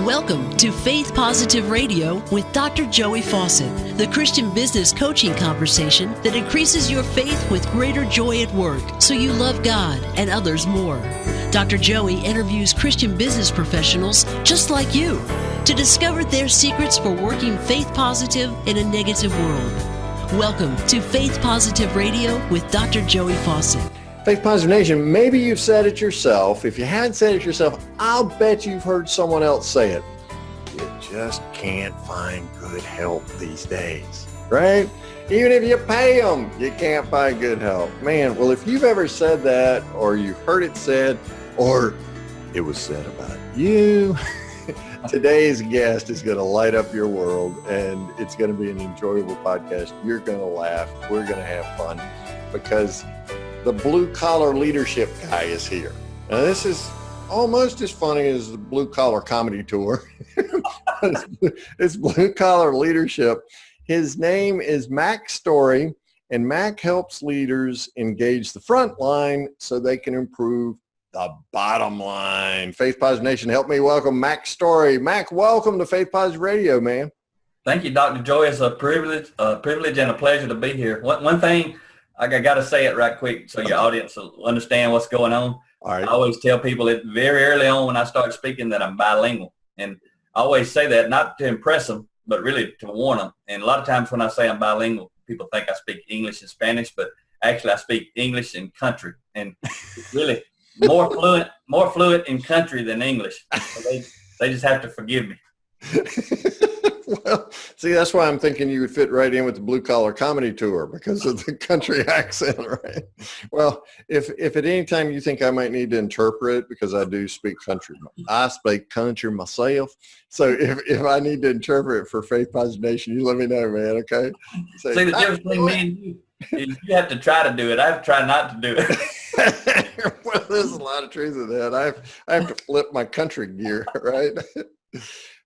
Welcome to Faith Positive Radio with Dr. Joey Fawcett, the Christian business coaching conversation that increases your faith with greater joy at work so you love God and others more. Dr. Joey interviews Christian business professionals just like you to discover their secrets for working faith positive in a negative world. Welcome to Faith Positive Radio with Dr. Joey Fawcett. Faith Positive Nation, maybe you've said it yourself. If you haven't said it yourself, I'll bet you've heard someone else say it. You just can't find good help these days, right? Even if you pay them, you can't find good help. Man, well, if you've ever said that, or you heard it said, or it was said about you, today's guest is going to light up your world, and it's going to be an enjoyable podcast. You're going to laugh. We're going to have fun because the blue-collar leadership guy is here. Now, this is almost as funny as the blue-collar comedy tour. It's blue-collar leadership. His name is Mack Story, and Mack helps leaders engage the front line so they can improve the bottom line. Faith Positive Nation, help me welcome Mack Story. Mack, welcome to Faith Positive Radio, man. Thank you, Dr. Joy. It's a privilege and a pleasure to be here. One thing, I got to say it right quick so your audience will understand what's going on. All right. I always tell people it very early on when I start speaking that I'm bilingual. And I always say that not to impress them, but really to warn them. And a lot of times when I say I'm bilingual, people think I speak English and Spanish, but actually I speak English and country. And really more fluent in country than English. So they just have to forgive me. Well, see, that's why I'm thinking you would fit right in with the blue-collar comedy tour because of the country accent, right? Well, if at any time you think I might need to interpret, because I do speak country, I speak country myself. So if I need to interpret for Faith Positive Nation, you let me know, man, okay? See, the difference between me and you is you have to try to do it. I have to try not to do it. Well, there's a lot of truth in that. I have to flip my country gear, right?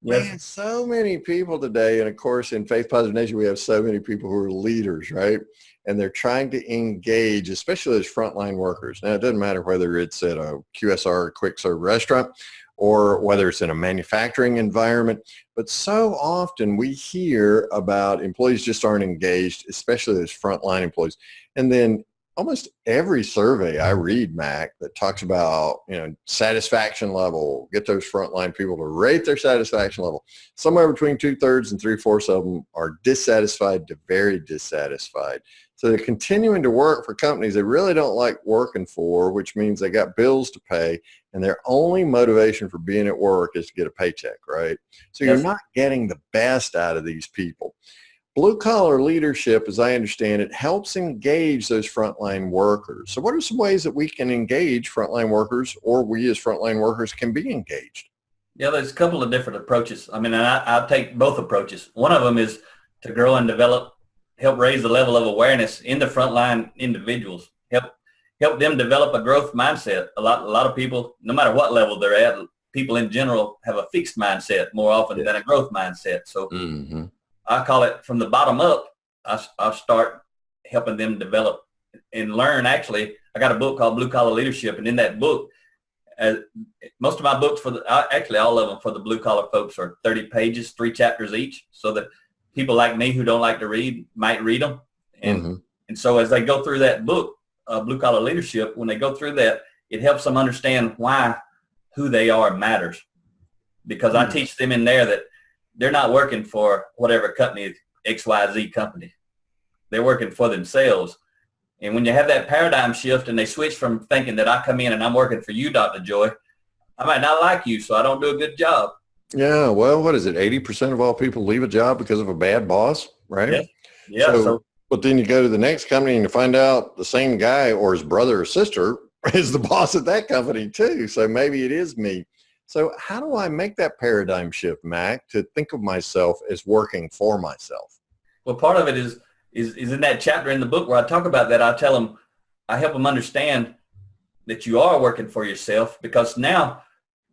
Yes. Man, so many people today, and of course in Faith Positive Nation, we have so many people who are leaders, right? And they're trying to engage, especially as frontline workers. Now, it doesn't matter whether it's at a QSR, quick serve restaurant, or whether it's in a manufacturing environment, but so often we hear about employees just aren't engaged, especially as frontline employees. And then almost every survey I read, Mac, that talks about, satisfaction level, get those frontline people to rate their satisfaction level. Somewhere between 2/3 and 3/4 of them are dissatisfied to very dissatisfied. So they're continuing to work for companies they really don't like working for, which means they got bills to pay, and their only motivation for being at work is to get a paycheck, right? So you're not getting the best out of these people. Blue-collar leadership, as I understand it, helps engage those frontline workers. So what are some ways that we can engage frontline workers, or we as frontline workers can be engaged? Yeah, there's a couple of different approaches. I mean, I'll take both approaches. One of them is to grow and develop, help raise the level of awareness in the frontline individuals, help them develop a growth mindset. A lot of people, no matter what level they're at, people in general have a fixed mindset more often than a growth mindset. So I call it from the bottom up. I'll start helping them develop and learn. Actually, I got a book called Blue Collar Leadership, and in that book, most of my books actually all of them for the blue collar folks are 30 pages, 3 chapters each, so that people like me who don't like to read might read them. And so as they go through that book, Blue Collar Leadership, when they go through that, it helps them understand why who they are matters. Because I teach them in there that they're not working for whatever company, XYZ company. They're working for themselves. And when you have that paradigm shift and they switch from thinking that I come in and I'm working for you, Dr. Joy, I might not like you, so I don't do a good job. Yeah, well, what is it? 80% of all people leave a job because of a bad boss, right? Yeah. But then you go to the next company and you find out the same guy or his brother or sister is the boss at that company too. So maybe it is me. So how do I make that paradigm shift, Mac, to think of myself as working for myself? Well, part of it is in that chapter in the book where I talk about that. I help them understand that you are working for yourself, because now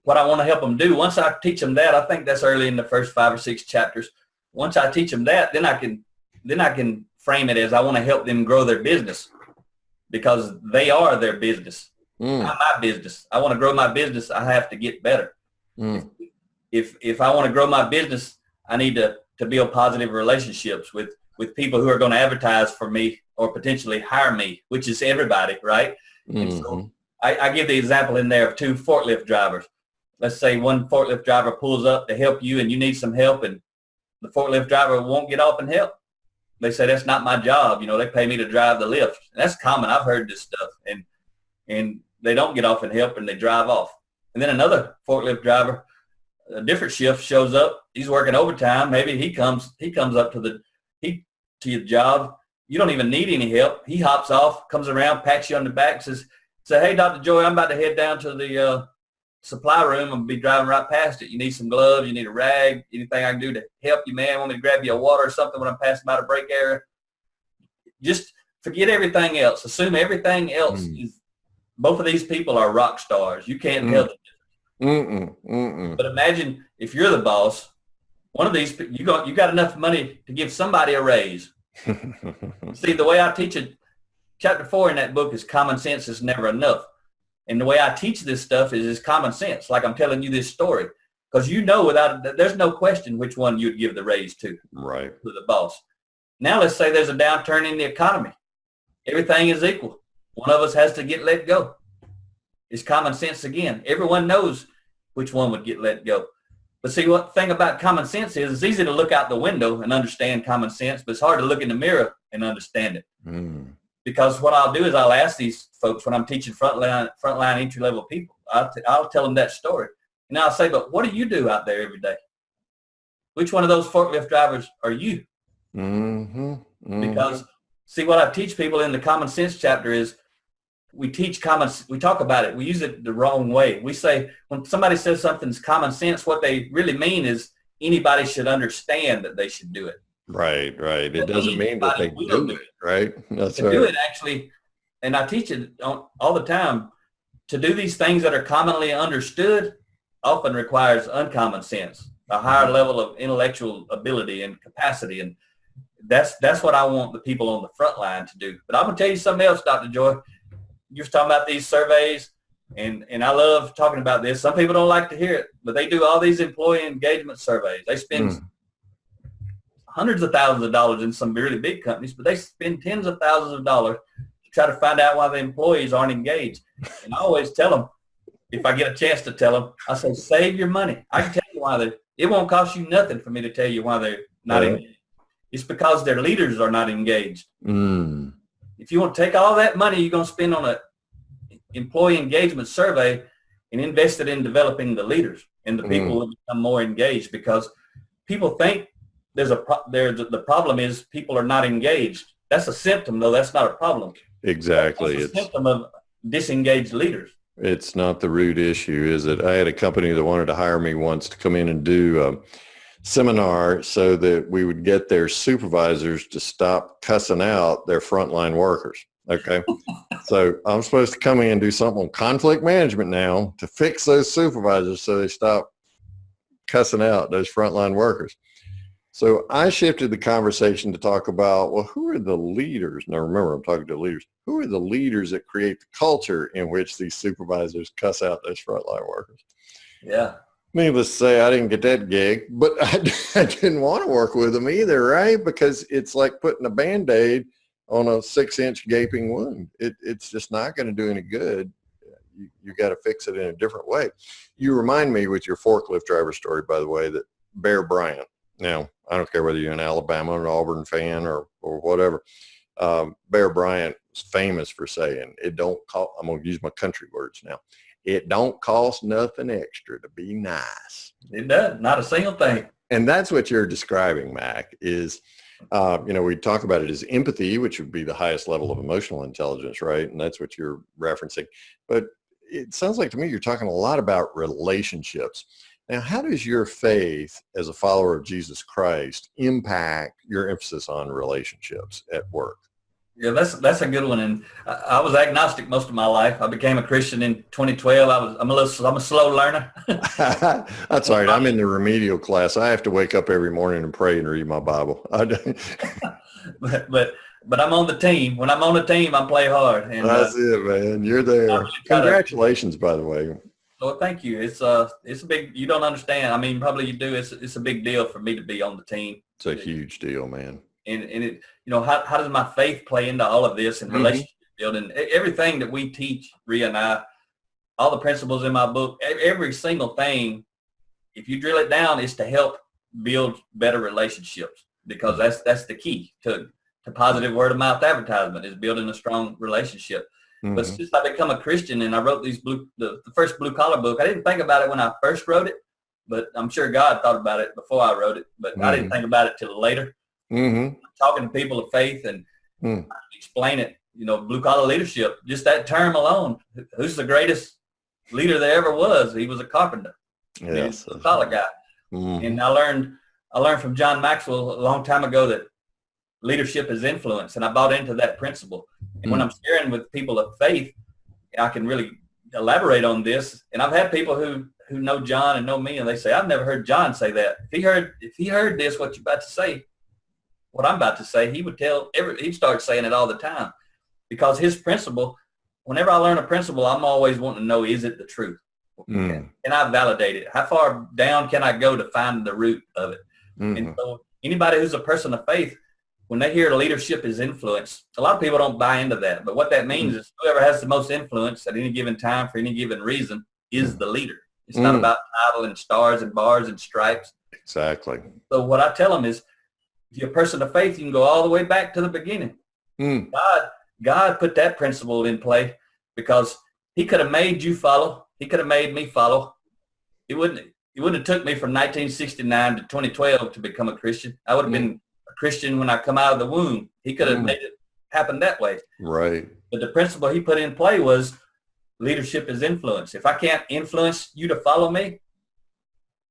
what I want to help them do, once I teach them that, I think that's early in the first 5 or 6 chapters. Once I teach them that, then I can frame it as I want to help them grow their business, because they are their business. Not my business. I want to grow my business. I have to get better. if I want to grow my business, I need to build positive relationships with people who are going to advertise for me or potentially hire me, which is everybody, right? And so I give the example in there of 2 forklift drivers. Let's say one forklift driver pulls up to help you and you need some help, and the forklift driver won't get off and help. They say, that's not my job. They pay me to drive the lift. And that's common. I've heard this stuff. And they don't get off and help, and they drive off. And then another forklift driver, a different shift, shows up. He's working overtime. Maybe he comes up to your job. You don't even need any help. He hops off, comes around, pats you on the back, say, hey, Dr. Joy, I'm about to head down to the supply room. I'm going to be driving right past it. You need some gloves. You need a rag. Anything I can do to help you, man? Want me to grab you a water or something when I'm passing by the break area? Just forget everything else. Assume everything else is. Both of these people are rock stars. You can't tell the difference. But imagine if you're the boss, one of these, you got enough money to give somebody a raise. See, the way I teach it, chapter 4 in that book is common sense is never enough. And the way I teach this stuff is common sense, like I'm telling you this story. Because there's no question which one you'd give the raise to. Right. To the boss. Now let's say there's a downturn in the economy. Everything is equal. One of us has to get let go. It's common sense again. Everyone knows which one would get let go. But see, what thing about common sense is it's easy to look out the window and understand common sense, but it's hard to look in the mirror and understand it. Because what I'll do is I'll ask these folks when I'm teaching frontline entry-level people, I'll tell them that story. And I'll say, but what do you do out there every day? Which one of those forklift drivers are you? Because, see, what I teach people in the common sense chapter is we talk about it. We use it the wrong way. We say when somebody says something's common sense, what they really mean is anybody should understand that they should do it. Right. It doesn't mean that they do it, right? That's right. Do it actually, and I teach it all the time, to do these things that are commonly understood often requires uncommon sense, a higher level of intellectual ability and capacity. And that's what I want the people on the front line to do. But I'm going to tell you something else, Dr. Joy. You're talking about these surveys, and I love talking about this. Some people don't like to hear it, but they do all these employee engagement surveys. They spend hundreds of thousands of dollars in some really big companies, but they spend tens of thousands of dollars to try to find out why the employees aren't engaged. And I always tell them, if I get a chance to tell them, I say, save your money. I can tell you why it won't cost you nothing for me to tell you why they're not engaged. It's because their leaders are not engaged. If you want to take all that money you're going to spend on an employee engagement survey and invest it in developing the leaders, and the people will become more engaged, because people think the problem is people are not engaged. That's a symptom, though. That's not a problem. Exactly. It's a symptom of disengaged leaders. It's not the root issue, is it? I had a company that wanted to hire me once to come in and do a seminar so that we would get their supervisors to stop cussing out their frontline workers. Okay. So I'm supposed to come in and do something on conflict management now to fix those supervisors so they stop cussing out those frontline workers. So I shifted the conversation to talk about, well, who are the leaders? Now remember, I'm talking to leaders. Who are the leaders that create the culture in which these supervisors cuss out those frontline workers? Yeah. Needless to say, I didn't get that gig, but I didn't want to work with them either, right? Because it's like putting a Band-Aid on a 6-inch gaping wound. It's just not going to do any good. You got to fix it in a different way. You remind me with your forklift driver story, by the way, that Bear Bryant. Now, I don't care whether you're an Alabama or an Auburn fan or whatever. Bear Bryant was famous for saying, I'm going to use my country words now. It don't cost nothing extra to be nice. It does. Not a single thing. And that's what you're describing, Mack, is, we talk about it as empathy, which would be the highest level of emotional intelligence, right? And that's what you're referencing. But it sounds like to me you're talking a lot about relationships. Now, how does your faith as a follower of Jesus Christ impact your emphasis on relationships at work? Yeah, that's a good one. And I was agnostic most of my life. I became a Christian in 2012. I'm a slow learner. That's all right. I'm in the remedial class. I have to wake up every morning and pray and read my Bible. But I'm on the team. When I'm on the team, I play hard. And that's it, man. You're there. Congratulations, by the way. So thank you. It's a big, you don't understand. I mean, probably you do. It's a big deal for me to be on the team. It's a huge deal, man. And it, you know, how does my faith play into all of this and relationship building? Everything that we teach, Ria and I, all the principles in my book, every single thing, if you drill it down, is to help build better relationships, because that's the key to positive word of mouth advertisement, is building a strong relationship. But since I become a Christian and I wrote the first blue collar book, I didn't think about it when I first wrote it, but I'm sure God thought about it before I wrote it, but I didn't think about it till later. Talking to people of faith and explain it, you know, blue collar leadership, just that term alone. Who's the greatest leader there ever was? He was a carpenter. Yes. He was a solid guy. And I learned from John Maxwell a long time ago that leadership is influence, and I bought into that principle. And when I'm sharing with people of faith, I can really elaborate on this. And I've had people who know John and know me, and they say, I've never heard John say that. If he heard this, what you're about to say, what I'm about to say, he would he'd start saying it all the time, because his principle, whenever I learn a principle, I'm always wanting to know, is it the truth? Can I validate it? How far down can I go to find the root of it? And so anybody who's a person of faith, when they hear leadership is influence, a lot of people don't buy into that. But what that means is whoever has the most influence at any given time for any given reason is the leader. It's not about title and stars and bars and stripes. Exactly. So what I tell them is, if you're a person of faith, you can go all the way back to the beginning. God put that principle in play, because he could have made you follow. He could have made me follow. It wouldn't have took me from 1969 to 2012 to become a Christian. I would have been a Christian when I come out of the womb. He could have made it happen that way. Right. But the principle he put in play was leadership is influence. If I can't influence you to follow me,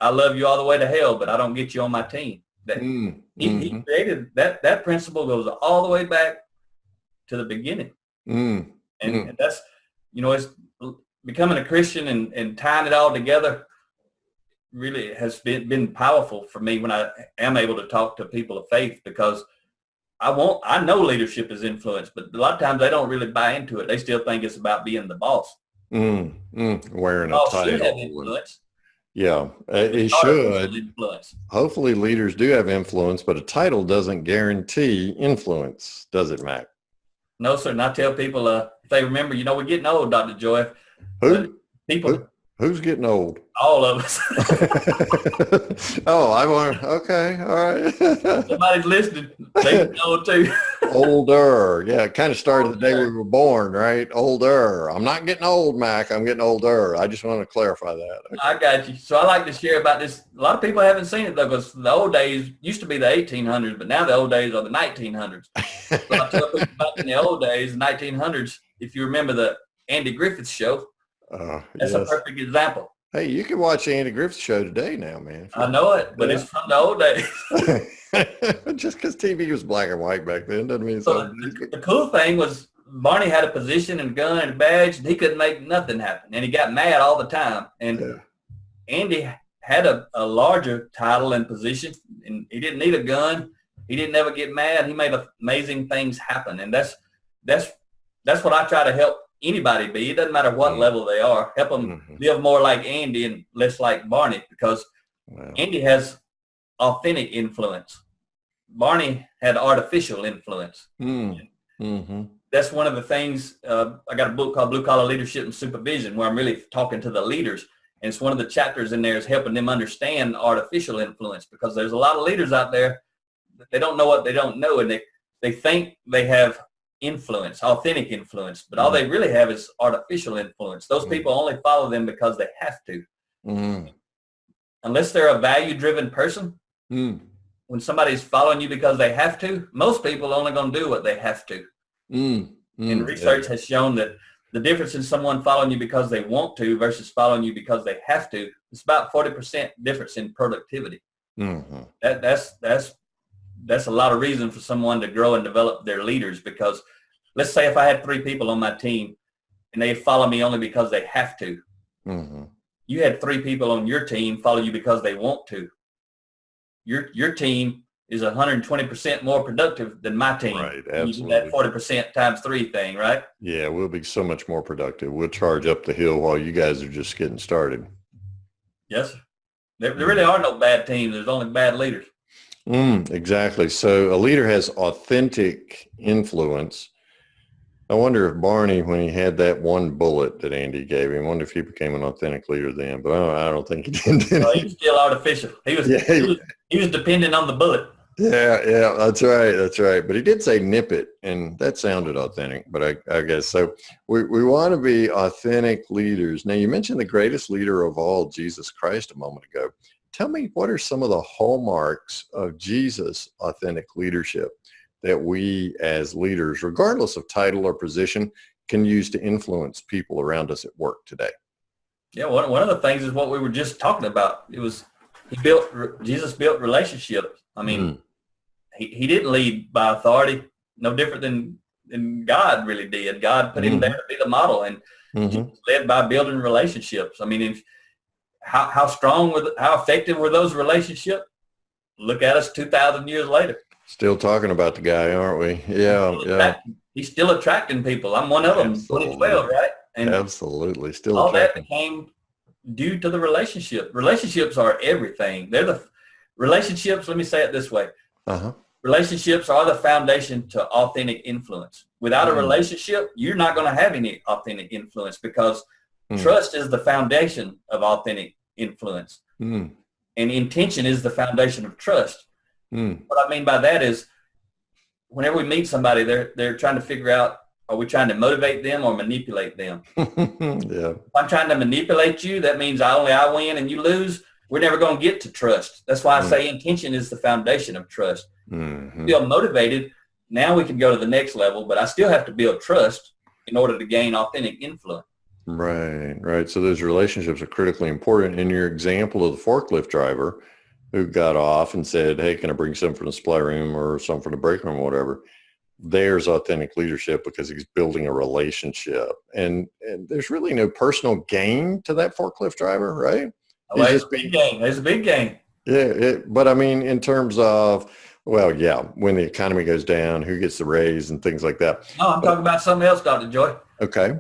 I love you all the way to hell, but I don't get you on my team. He created that principle, goes all the way back to the beginning. And that's, you know, it's becoming a Christian and tying it all together really has been powerful for me when I am able to talk to people of faith, because I know leadership is influence, but a lot of times they don't really buy into it. They still think it's about being the boss. Wearing a Should have title. influence. Yeah, it should. Influence. Hopefully leaders do have influence, but a title doesn't guarantee influence, does it, Mac? No, sir. And I tell people, if they remember, you know, we're getting old, Dr. Joy. Who's getting old? All of us. Okay, all right. Somebody's listening. They get old too. Older. Yeah, it kind of started the day we were born, right? Older. I'm not getting old, Mac. I'm getting older. I just want to clarify that. Okay. I got you. So I like to share about this. A lot of people haven't seen it, though, because the old days used to be the 1800s, but now the old days are the 1900s. So I tell people about in the old days, the 1900s, if you remember the Andy Griffith show, that's a perfect example. Hey, you can watch the Andy Griffith show today now, man. I know it, but it's from the old days. Just because TV was black and white back then doesn't mean so. The cool thing was Barney had a position and a gun and a badge, and he couldn't make nothing happen, and he got mad all the time. And Andy had a larger title and position, and he didn't need a gun. He didn't ever get mad. He made amazing things happen, and that's what I try to help anybody be. It doesn't matter what level they are. Help them live more like Andy and less like Barney, because Andy has authentic influence. Barney had artificial influence. That's one of the things. I got a book called Blue Collar Leadership and Supervision, where I'm really talking to the leaders. And it's one of the chapters in there is helping them understand artificial influence, because there's a lot of leaders out there that they don't know what they don't know, and they think they have influence, authentic influence, but all they really have is artificial influence. Those people only follow them because they have to. Unless they're a value-driven person, when somebody's following you because they have to, most people are only going to do what they have to. And research has shown that the difference in someone following you because they want to versus following you because they have to, it's about 40% difference in productivity. That's a lot of reason for someone to grow and develop their leaders, because let's say if I had 3 people on my team and they follow me only because they have to. You had 3 people on your team follow you because they want to. Your team is 120% more productive than my team. Right, absolutely. You do that 40% times 3 thing, right? Yeah, we'll be so much more productive. We'll charge up the hill while you guys are just getting started. Yes, sir. There really are no bad teams. There's only bad leaders. Exactly. So a leader has authentic influence. I wonder if Barney, when he had that one bullet that Andy gave him, I wonder if he became an authentic leader then. But I don't think he did. No, he was still artificial. He was dependent on the bullet. Yeah, that's right. That's right. But he did say nip it, and that sounded authentic. But I guess so. We want to be authentic leaders. Now, you mentioned the greatest leader of all, Jesus Christ, a moment ago. Tell me, what are some of the hallmarks of Jesus' authentic leadership that we as leaders, regardless of title or position, can use to influence people around us at work today? Yeah, one of the things is what we were just talking about. Jesus built relationships. I mean, he didn't lead by authority, no different than God really did. God put him there to be the model, and Jesus led by building relationships. I mean, how effective were those relationships? Look at us 2,000 years later. Still talking about the guy, aren't we? Yeah. He's still attracting people. I'm one of them, 2012, right? And absolutely. Still all attracting. that became due to the relationship. Relationships are everything. They're the relationships. Let me say it this way. Relationships are the foundation to authentic influence. Without a relationship, you're not going to have any authentic influence, because trust is the foundation of authentic influence. And intention is the foundation of trust. What I mean by that is, whenever we meet somebody, they're trying to figure out, are we trying to motivate them or manipulate them? Yeah. If I'm trying to manipulate you, that means I win and you lose. We're never going to get to trust. That's why I say intention is the foundation of trust. Feel motivated, now we can go to the next level, but I still have to build trust in order to gain authentic influence. Right. So those relationships are critically important. In your example of the forklift driver who got off and said, hey, can I bring some from the supply room or some from the break room or whatever? There's authentic leadership, because he's building a relationship. And there's really no personal gain to that forklift driver, right? Oh, it's a big game. It's a big game. Yeah, but I mean, in terms of, well, yeah, when the economy goes down, who gets the raise and things like that. No, I'm talking about something else, Dr. Joy. Okay.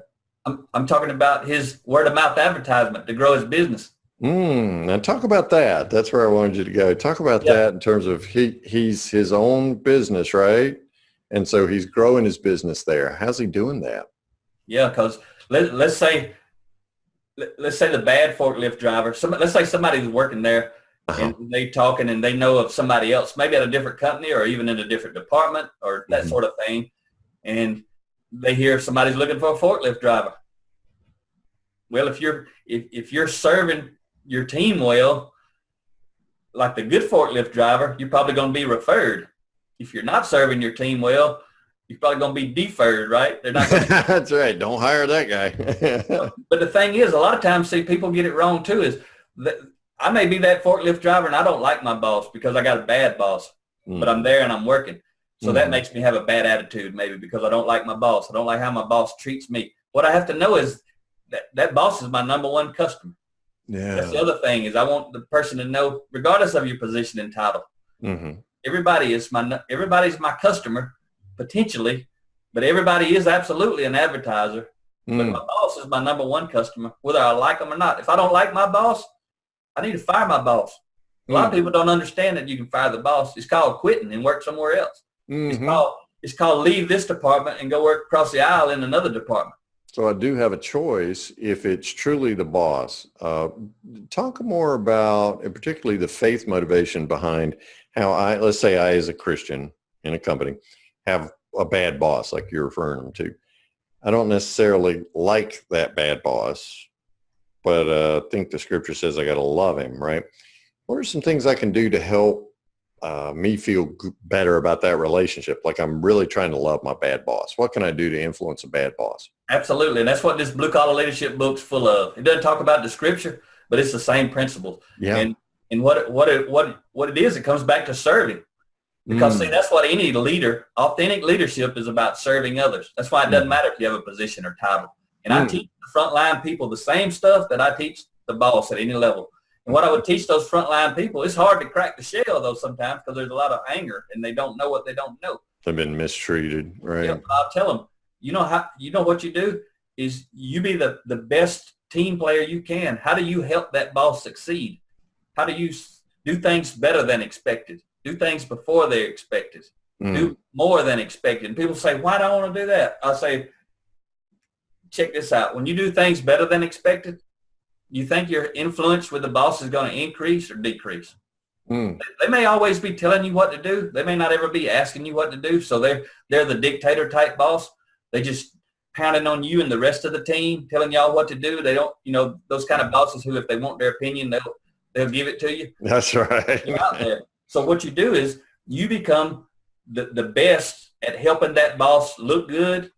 I'm talking about his word-of-mouth advertisement to grow his business. Now talk about that. That's where I wanted you to go. Talk about that in terms of he's his own business, right? And so he's growing his business there. How's he doing that? Yeah, because let's say the bad forklift driver, let's say somebody's working there and they talking and they know of somebody else, maybe at a different company or even in a different department or that sort of thing. And they hear somebody's looking for a forklift driver. Well, if you're serving your team well, like the good forklift driver, you're probably going to be referred. If you're not serving your team well, you're probably going to be deferred, right? They're not. That's right. Don't hire that guy. But the thing is, a lot of times, see, people get it wrong too. Is that I may be that forklift driver and I don't like my boss because I got a bad boss, but I'm there and I'm working. So that makes me have a bad attitude, maybe because I don't like my boss. I don't like how my boss treats me. What I have to know is that boss is my number one customer. Yeah. That's the other thing, is I want the person to know, regardless of your position and title, everybody's my customer potentially, but everybody is absolutely an advertiser. But my boss is my number one customer, whether I like them or not. If I don't like my boss, I need to fire my boss. A lot of people don't understand that you can fire the boss. It's called quitting and work somewhere else. It's called leave this department and go work across the aisle in another department. So I do have a choice if it's truly the boss. Talk more about, and particularly the faith motivation behind how let's say I as a Christian in a company have a bad boss like you're referring them to. I don't necessarily like that bad boss, but I think the scripture says I got to love him, right? What are some things I can do to help me feel better about that relationship? Like I'm really trying to love my bad boss. What can I do to influence a bad boss? Absolutely. And that's what this Blue Collar Leadership book's full of. It doesn't talk about the scripture, but it's the same principles. Yeah. And what it is, it comes back to serving. Because see, that's what any leader, authentic leadership is about, serving others. That's why it doesn't matter if you have a position or title. And I teach the frontline people the same stuff that I teach the boss at any level. And what I would teach those frontline people, it's hard to crack the shell though sometimes because there's a lot of anger and they don't know what they don't know. They've been mistreated, right? Yeah, I'll tell them, what you do is you be the best team player you can. How do you help that boss succeed? How do you do things better than expected? Do things before they're expected. Do more than expected. And people say, why do I want to do that? I say, check this out. When you do things better than expected, you think your influence with the boss is going to increase or decrease? They may always be telling you what to do. They may not ever be asking you what to do. So they're the dictator type boss. They just pounding on you and the rest of the team, telling y'all what to do. They don't, those kind of bosses who, if they want their opinion, they'll give it to you. That's right. You're out there. So what you do is you become the best at helping that boss look good,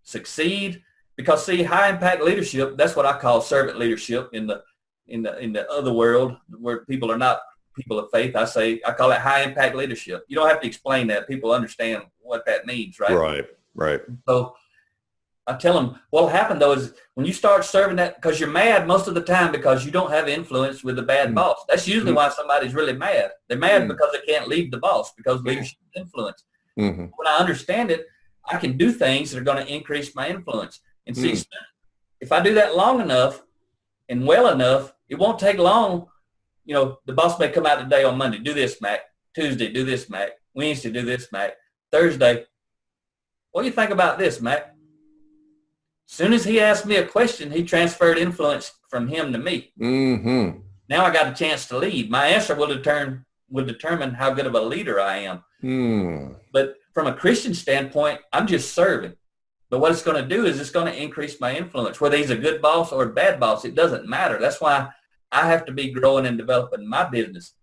succeed. Because see, high impact leadership, that's what I call servant leadership in the other world where people are not people of faith. I call it high impact leadership. You don't have to explain that. People understand what that means, right? Right. So I tell them what'll happen though is when you start serving that, because you're mad most of the time because you don't have influence with the bad boss. That's usually why somebody's really mad. They're mad because they can't lead the boss because leadership is influence. When I understand it, I can do things that are going to increase my influence. And see, if I do that long enough and well enough, it won't take long. The boss may come out today on Monday, do this, Mac. Tuesday, do this, Mac. Wednesday, do this, Mac. Thursday, what do you think about this, Mac? As soon as he asked me a question, he transferred influence from him to me. Now I got a chance to lead. My answer will determine how good of a leader I am. But from a Christian standpoint, I'm just serving. But what it's going to do is it's going to increase my influence. Whether he's a good boss or a bad boss, it doesn't matter. That's why I have to be growing and developing my business.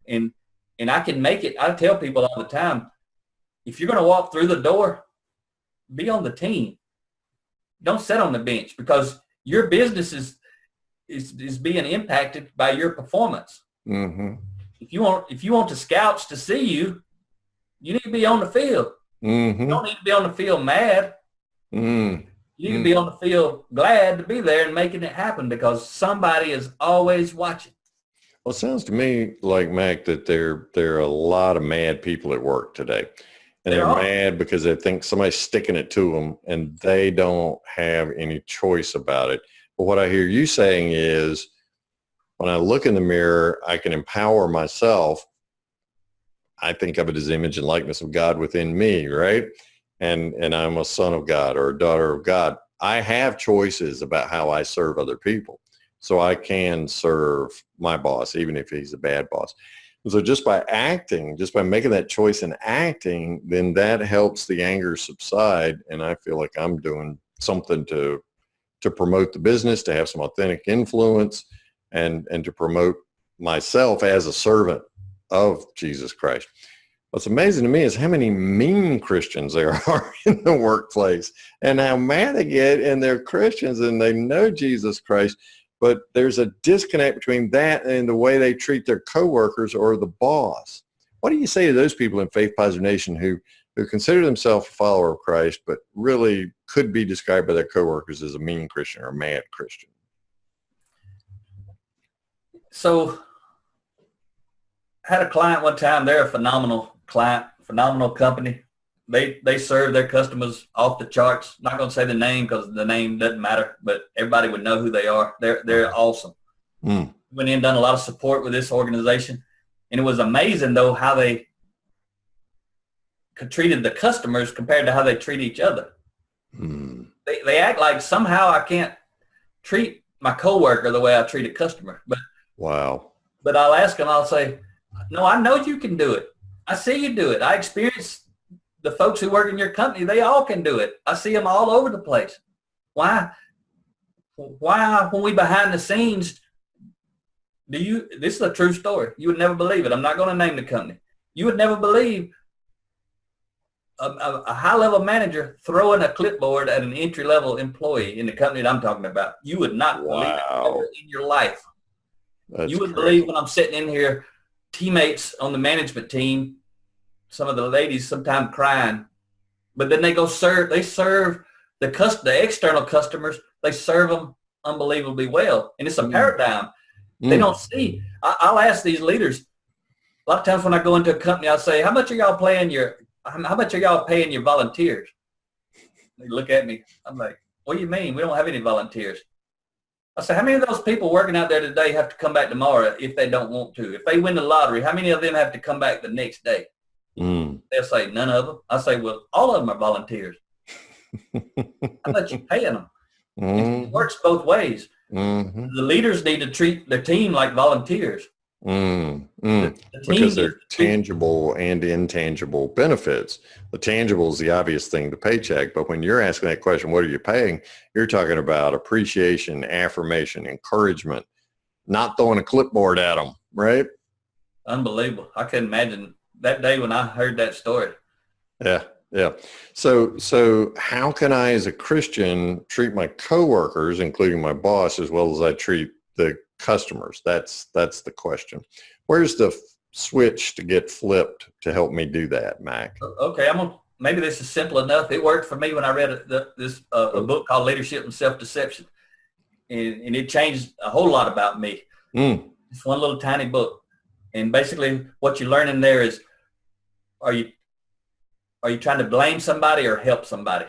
And I can make it. I tell people all the time, if you're going to walk through the door, be on the team. Don't sit on the bench because your business is being impacted by your performance. If you want the scouts to see you, you need to be on the field. You don't need to be on the field mad. You need to be on the field glad to be there and making it happen because somebody is always watching. Well, it sounds to me like, Mac, that there are a lot of mad people at work today. And they're mad because they think somebody's sticking it to them and they don't have any choice about it. But what I hear you saying is when I look in the mirror, I can empower myself. I think of it as image and likeness of God within me, right? And I'm a son of God or a daughter of God. I have choices about how I serve other people. So I can serve my boss, even if he's a bad boss. So just by acting, just by making that choice and acting, then that helps the anger subside. And I feel like I'm doing something to promote the business, to have some authentic influence and to promote myself as a servant of Jesus Christ. What's amazing to me is how many mean Christians there are in the workplace and how mad they get, and they're Christians and they know Jesus Christ. But there's a disconnect between that and the way they treat their coworkers or the boss. What do you say to those people in Faith Positive Nation who consider themselves a follower of Christ, but really could be described by their coworkers as a mean Christian or a mad Christian? So I had a client one time. They're a phenomenal client, phenomenal company. They serve their customers off the charts. Not going to say the name because the name doesn't matter, but everybody would know who they are. They're awesome. Went in and done a lot of support with this organization. And it was amazing, though, how they treated the customers compared to how they treat each other. They act like somehow I can't treat my coworker the way I treat a customer. But wow. But I'll ask them, I'll say, no, I know you can do it. I see you do it. I experience the folks who work in your company, they all can do it. I see them all over the place. Why when we behind the scenes, this is a true story. You would never believe it. I'm not going to name the company. You would never believe a high-level manager throwing a clipboard at an entry-level employee in the company that I'm talking about. You would not believe it ever in your life. You wouldn't believe when I'm sitting in here, teammates on the management team, some of the ladies sometimes crying, but then they serve the external customers, they serve them unbelievably well. And it's a paradigm. They don't see. I'll ask these leaders, a lot of times when I go into a company, I'll say, how much are y'all paying your volunteers? They look at me. I'm like, what do you mean? We don't have any volunteers. I say, how many of those people working out there today have to come back tomorrow if they don't want to? If they win the lottery, how many of them have to come back the next day? They'll say, none of them. I say, well, all of them are volunteers. How much you paying them? It works both ways. The leaders need to treat their team like volunteers. Because they're tangible and intangible benefits. The tangible is the obvious thing, the paycheck. But when you're asking that question, what are you paying? You're talking about appreciation, affirmation, encouragement, not throwing a clipboard at them, right? Unbelievable. I couldn't imagine that day when I heard that story. Yeah. So how can I, as a Christian, treat my coworkers, including my boss, as well as I treat the customers? That's the question. Where's the switch to get flipped to help me do that, Mack? Okay, maybe this is simple enough. It worked for me when I read a book called Leadership and Self-Deception, and it changed a whole lot about me. It's one little tiny book, and basically what you learn in there is, are you trying to blame somebody or help somebody?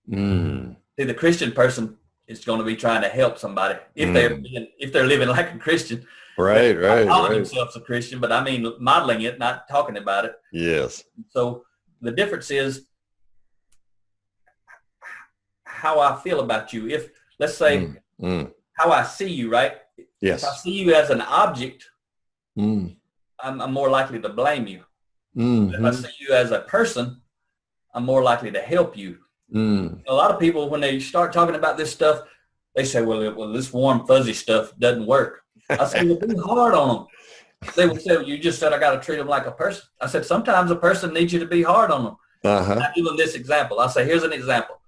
See, the Christian person is going to be trying to help somebody if they're living like a Christian. Right. Calling themselves a Christian, but I mean modeling it, not talking about it. Yes. So the difference is how I feel about you. If, let's say, how I see you, right? Yes. If I see you as an object, I'm more likely to blame you. If I see you as a person, I'm more likely to help you. A lot of people, when they start talking about this stuff, they say, well, this warm, fuzzy stuff doesn't work. I say, well, be hard on them. They would say, well, you just said I got to treat them like a person. I said, sometimes a person needs you to be hard on them. I give them this example. I say, here's an example.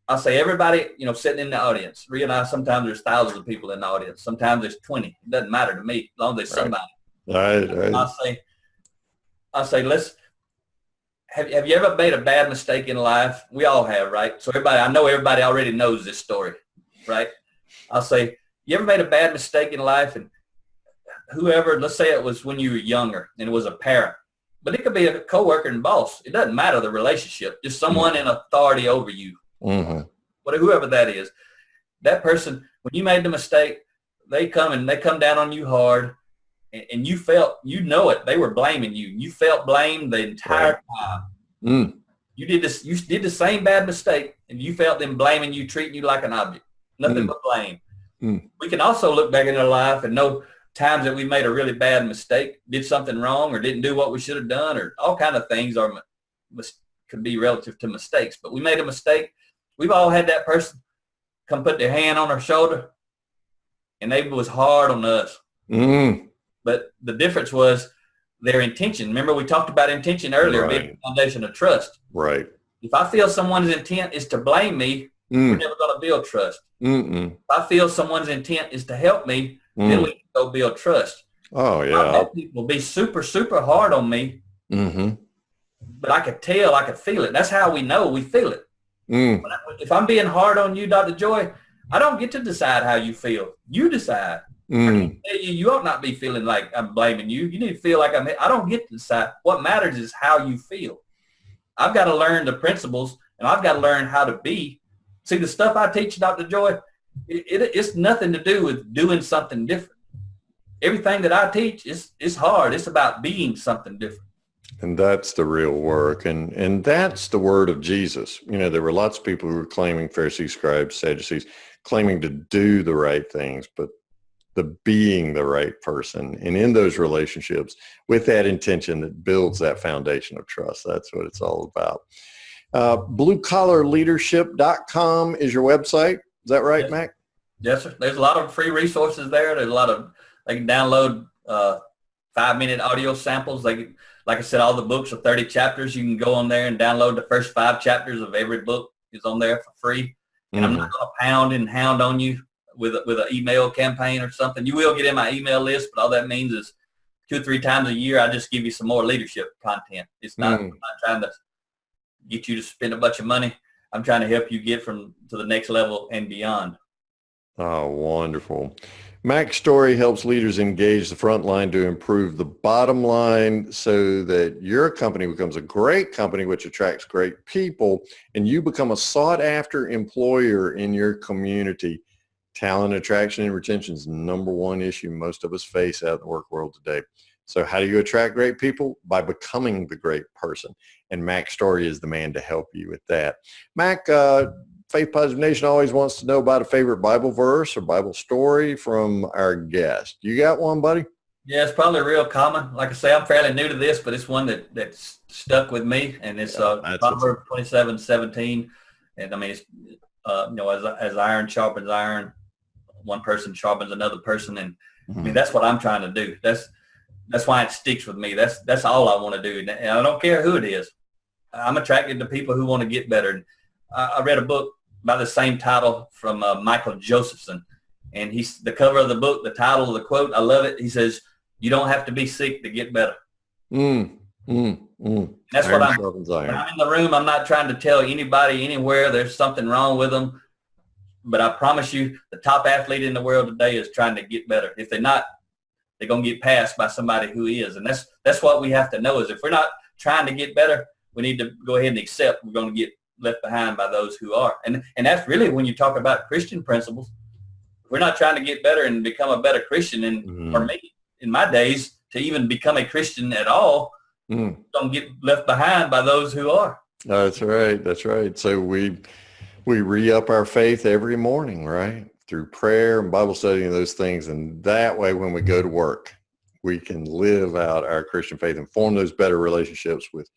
I say, everybody, sitting in the audience, Ria and I, sometimes there's thousands of people in the audience. Sometimes there's 20. It doesn't matter to me, as long as there's somebody. Right. I say, have you ever made a bad mistake in life? We all have, right? So I know everybody already knows this story, right? I'll say, you ever made a bad mistake in life, and whoever, let's say it was when you were younger and it was a parent, but it could be a coworker and boss. It doesn't matter the relationship, just someone in authority over you. Whoever that is, that person, when you made the mistake, they come down on you hard, and you felt, they were blaming you. You felt blamed the entire time. You did the same bad mistake, and you felt them blaming you, treating you like an object. Nothing but blame. We can also look back in our life and know times that we made a really bad mistake, did something wrong, or didn't do what we should have done, or all kind of things could be relative to mistakes. But we made a mistake. We've all had that person come put their hand on our shoulder, and they was hard on us. But the difference was their intention. Remember, we talked about intention earlier, being the foundation of trust. Right. If I feel someone's intent is to blame me, we're never going to build trust. If I feel someone's intent is to help me, then we can go build trust. Oh, yeah. I've had people be super, super hard on me, but I could tell, I could feel it. That's how we know we feel it. If I'm being hard on you, Dr. Joy, I don't get to decide how you feel. You decide. I can tell you ought not be feeling like I'm blaming you. You need to feel like I don't get to decide. What matters is how you feel. I've got to learn the principles, and I've got to learn how to be. See, the stuff I teach, Dr. Joy, it's nothing to do with doing something different. Everything that I teach is hard. It's about being something different. And that's the real work. And that's the word of Jesus. There were lots of people who were claiming, Pharisees, scribes, Sadducees, claiming to do the right things, but the being the right person. And in those relationships with that intention that builds that foundation of trust. That's what it's all about. Bluecollarleadership.com is your website. Is that right, Mack? Yes, sir. There's a lot of free resources there. There's a lot of, they can download 5-minute audio samples. Like I said, all the books are 30 chapters. You can go on there and download the first 5 chapters of every book is on there for free. And I'm not going to pound and hound on you with an email campaign or something. You will get in my email list, but all that means is 2 or 3 times a year, I just give you some more leadership content. It's not, I'm not trying to get you to spend a bunch of money. I'm trying to help you get to the next level and beyond. Oh, wonderful. Mack Story helps leaders engage the front line to improve the bottom line so that your company becomes a great company, which attracts great people, and you become a sought-after employer in your community. Talent attraction and retention is the number one issue most of us face out in the work world today. So how do you attract great people? By becoming the great person. And Mack Story is the man to help you with that. Mack, Faith Positive Nation always wants to know about a favorite Bible verse or Bible story from our guest. You got one, buddy? Yeah, it's probably real common. Like I say, I'm fairly new to this, but it's one that's stuck with me, and it's Proverbs 27:17. And I mean, it's as iron sharpens iron, one person sharpens another person, and I mean that's what I'm trying to do. That's why it sticks with me. That's all I want to do, and I don't care who it is. I'm attracted to people who want to get better. And I read a book by the same title from Michael Josephson, and he's the cover of the book, the title of the quote, I love it. He says, "You don't have to be sick to get better." That's what I'm. When I'm in the room, I'm not trying to tell anybody anywhere there's something wrong with them, but I promise you, the top athlete in the world today is trying to get better. If they're not, they're gonna get passed by somebody who is, and that's what we have to know. Is if we're not trying to get better, we need to go ahead and accept we're going to get left behind by those who are. And that's really when you talk about Christian principles. If we're not trying to get better and become a better Christian, and for me, in my days, to even become a Christian at all, don't get left behind by those who are. That's right. That's right. So we re-up our faith every morning, right? Through prayer and Bible study and those things. And that way, when we go to work, we can live out our Christian faith and form those better relationships with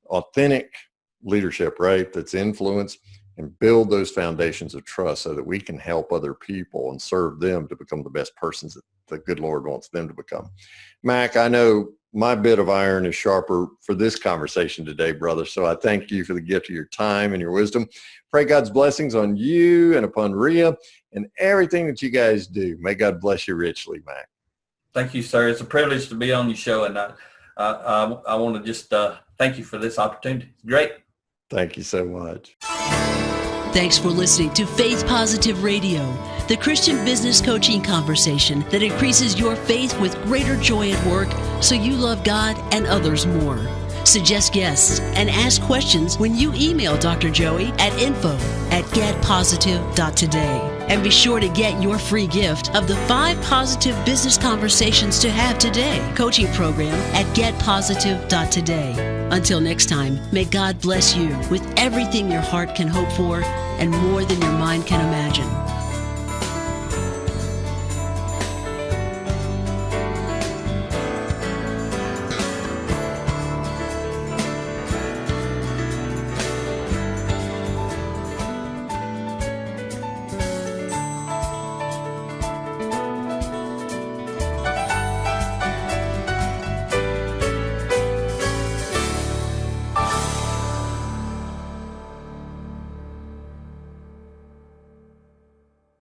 authentic leadership, right? That's influence, and build those foundations of trust so that we can help other people and serve them to become the best persons that the good Lord wants them to become. Mack, I know my bit of iron is sharper for this conversation today, brother. So I thank you for the gift of your time and your wisdom. Pray God's blessings on you and upon Ria and everything that you guys do. May God bless you richly, Mack. Thank you, sir. It's a privilege to be on your show, and I want to just thank you for this opportunity. Great. Thank you so much. Thanks for listening to Faith Positive Radio, the Christian business coaching conversation that increases your faith with greater joy at work so you love God and others more. Suggest guests and ask questions when you email Dr. Joey at info@getpositive.today. And be sure to get your free gift of the 5 positive business conversations to have today coaching program at getpositive.today. Until next time, may God bless you with everything your heart can hope for and more than your mind can imagine.